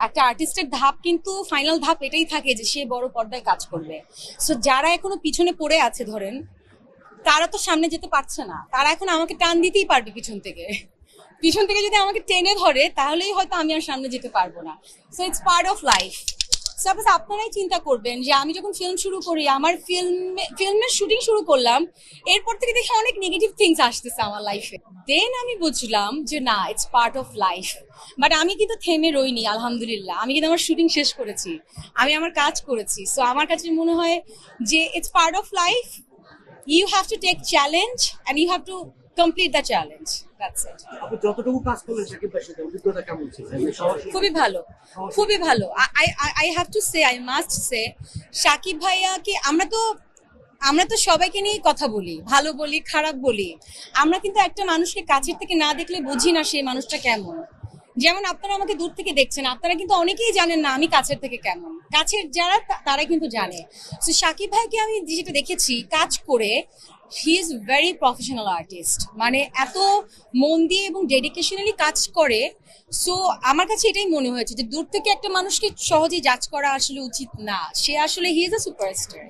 একটা আর্টিস্টের ধাপ কিন্তু ফাইনাল ধাপ এটাই থাকে যে সে বড় পর্দায় কাজ করবে। সো যারা এখনো পিছনে পড়ে আছে ধরেন, তারা তো সামনে যেতে পারছে না, তারা এখন আমাকে টান দিতেই পারবে পিছন থেকে। পিছন থেকে যদি আমাকে টেনে ধরে তাহলেই হয়তো আমি আর সামনে যেতে পারবো না। So it's part of life. Suppose আপনারাই চিন্তা করবেন যে আমি যখন ফিল্ম শুরু করি, আমার ফিল্মের শুটিং শুরু করলাম, এরপর থেকে দেখি অনেক নেগেটিভ থিংস আসতেছে আমার লাইফে। দেন আমি বুঝলাম যে না, it's part of life. But আমি কিন্তু থেমে রইনি, আলহামদুলিল্লাহ। আমি কিন্তু আমার শুটিং শেষ করেছি, আমি আমার কাজ করেছি। সো আমার কাছে মনে হয় যে it's part of life. You have to take challenge and you have to complete the challenge. That's it. আপনি যতটুকু কাজ করলেন শাকিব ভাইয়ের সাথে অভিজ্ঞতা কেমন ছিল? খুবই ভালো, খুবই ভালো। I have to say, I must say, Shakib ভাইয়াকে আমরা তো সবাইকে নিয়ে কথা বলি, ভালো বলি, খারাপ বলি। আমরা কিন্তু একটা মানুষকে কাছের থেকে না দেখলে বুঝি না সেই মানুষটা কেমন। যেমন আপনারা আমাকে দূর থেকে দেখছেন, আপনারা কিন্তু অনেকেই জানেন না আমি কাছের থেকে কেমন। কাছের যারা তারা কিন্তু জানে। সো সাকিব ভাইকে আমি যেটা দেখেছি কাজ করে, he is very professional artist. মানে এত মন দিয়ে এবং ডেডিকেশনালি কাজ করে। সো আমার কাছে এটাই মনে হয়েছে যে দূর থেকে একটা মানুষকে সহজেই জাজ করা আসলে উচিত না। সে আসলে হি ইজ আ সুপারস্টার।